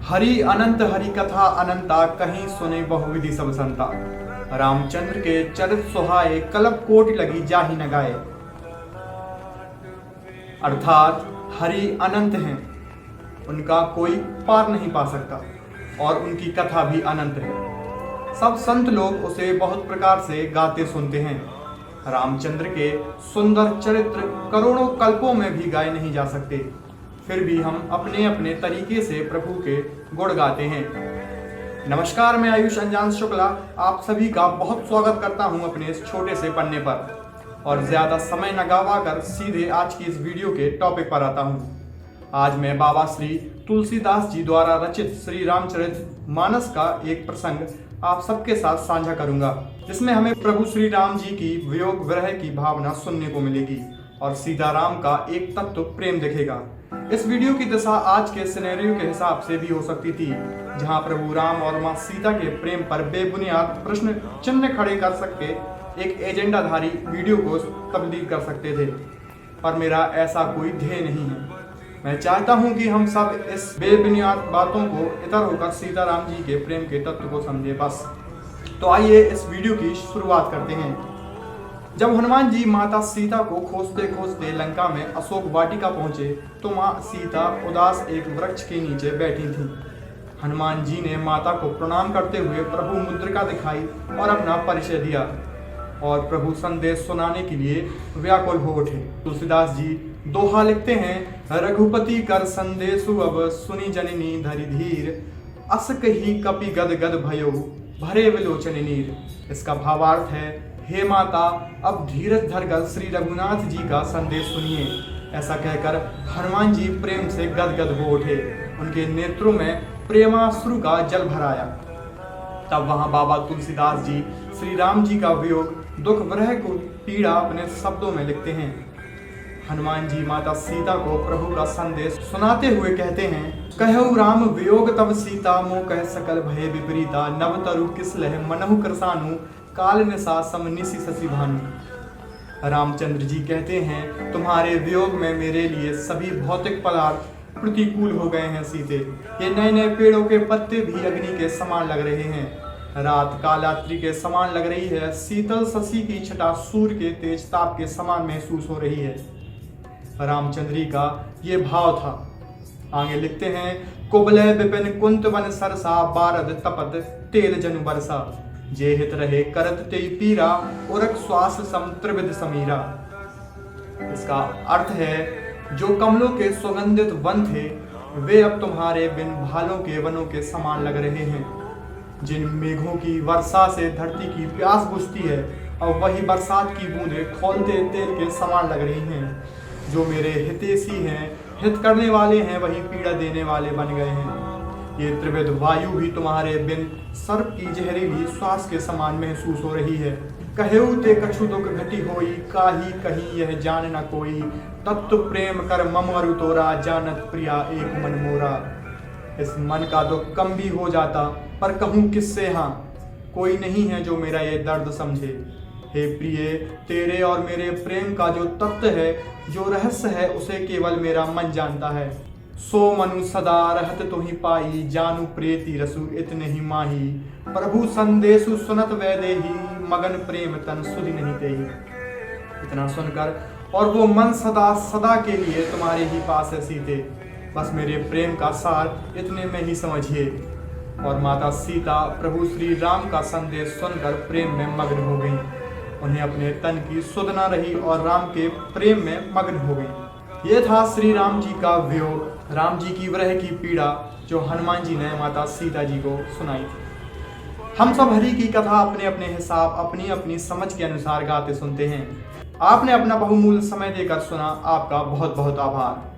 हरि अनंत हरि कथा अनंता, कहीं सुने बहुविधि सब संता। रामचंद्र के चरित सुहाए, कल्प कोटि लगी जाहि न गाए। अर्थात हरि अनंत हैं, उनका कोई पार नहीं पा सकता और उनकी कथा भी अनंत है। सब संत लोग उसे बहुत प्रकार से गाते सुनते हैं। रामचंद्र के सुंदर चरित्र करोड़ों कल्पों में भी गाए नहीं जा सकते, फिर भी हम अपने अपने तरीके से प्रभु के गुण गाते हैं। नमस्कार, मैं आयुष अंजान शुक्ला आप सभी का बहुत स्वागत करता हूं अपने इस छोटे से पन्ने पर। और ज्यादा समय न गवा कर सीधे आज की इस वीडियो के टॉपिक पर आता हूं। आज मैं बाबा श्री तुलसीदास जी द्वारा रचित श्री रामचरितमानस का एक प्रसंग आप सबके साथ साझा करूंगा, जिसमें हमें प्रभु श्री राम जी की वियोग विरह की भावना सुनने को मिलेगी और सीताराम का एक तत्व प्रेम दिखेगा। इस वीडियो की दिशा आज के सिनेरियो के हिसाब से भी हो सकती थी, जहां प्रभु राम और मां सीता के प्रेम पर बेबुनियाद प्रश्न चिन्ह खड़े कर सकते एक एजेंडाधारी वीडियो को तब्दील कर सकते थे, पर मेरा ऐसा कोई ध्येय नहीं है। मैं चाहता हूं कि हम सब इस बेबुनियाद बातों को इतर होकर सीताराम जी के प्रेम के तत्व को समझे बस। तो आइए इस वीडियो की शुरुआत करते हैं। जब हनुमान जी माता सीता को खोजते खोजते लंका में अशोक वाटिका पहुंचे तो मां सीता उदास एक वृक्ष के नीचे बैठी थीं। हनुमान जी ने माता को प्रणाम करते हुए प्रभु मुद्रिका दिखाई और अपना परिचय दिया और प्रभु संदेश सुनाने के लिए व्याकुल हो उठे। तुलसीदास जी दोहा लिखते हैं, रघुपति कर संदेशु अब सुनी जननी धरि धीर, अस कही कपि गद गद भयो भरे विलोचन नीर। इसका भावार्थ है, हे माता, अब धीरज धरकर श्री रघुनाथ जी का संदेश सुनिए। ऐसा कहकर हनुमान जी प्रेम से गदगद हो उठे। उनके नेत्रों में प्रेमाश्रु का जल भर आया। तब वहां बाबा तुलसीदास जी श्री राम जी का वियोग दुख विरह को पीड़ा अपने शब्दों में लिखते हैं। हनुमान जी माता सीता को प्रभु का संदेश सुनाते हुए कहते हैं, कहु राम वियोग तब सीता, मोह कह सकल भय विपरीता, नव तरु किस लह मनहु कृसानु, काल निशा सम निशि शशि भानु। रामचंद्र जी कहते हैं, तुम्हारे वियोग में मेरे लिए सभी भौतिक पदार्थ प्रतिकूल हो गए हैं सीते। ये नए नए पेड़ों के पत्ते भी अग्नि के समान लग रहे हैं, रात कालात्रि के समान लग रही है, शीतल शशि की छटा सूर्य के तेज ताप के समान महसूस हो रही है। रामचंद्री का ये भाव था। आगे लिखते हैं, कुबलय विपिन कुंत वन सरसा, बारद तपत तेल जनु बरसा, जे हित रहे करत ते पीरा, उरक श्वास सम त्रिविध समीरा। इसका अर्थ है, जो कमलों के सुगंधित वन थे वे अब तुम्हारे बिन भालों के वनों के समान लग रहे हैं। जिन मेघों की वर्षा से धरती की प्यास बुझती है, अब वही बरसात की बूंदें खौलते तेल के समान लग रही हैं। जो मेरे हितैषी हैं, हित करने वाले हैं, वही पीड़ा देने वाले बन गए हैं। ये त्रिविध वायु भी तुम्हारे बिन सर्प की जहरीली श्वास के समान महसूस हो रही है। कहेउ ते कछु दुख घटी होई, काही कहीं यह जान न कोई, तत्व प्रेम कर मम अरु तोरा, जानत प्रिया एक मन मोरा। इस मन का दुख कम भी हो जाता, पर कहूँ किससे, हाँ कोई नहीं है जो मेरा ये दर्द समझे। हे प्रिय, तेरे और मेरे प्रेम का जो तत्व है, जो रहस्य है, उसे केवल मेरा मन जानता है। सो मनु सदा रहत तुहि पाई, जानू प्रेति रसु इतने ही माही, प्रभु संदेशु सुनत वैदेही, मगन प्रेम तन सुधि नहीं तेही। इतना सुनकर और वो मन सदा सदा के लिए तुम्हारे ही पास है सीते, बस मेरे प्रेम का सार इतने में ही समझिए। और माता सीता प्रभु श्री राम का संदेश सुनकर प्रेम में मग्न हो गई। उन्हें अपने तन की सुध न रही और राम के प्रेम में मग्न हो गई। ये था श्री राम जी का वियोग, राम जी की विरह की पीड़ा, जो हनुमान जी ने माता सीता जी को सुनाई थी। हम सब हरि की कथा अपने अपने हिसाब, अपनी अपनी समझ के अनुसार गाते सुनते हैं। आपने अपना बहुमूल्य समय देकर सुना, आपका बहुत बहुत आभार।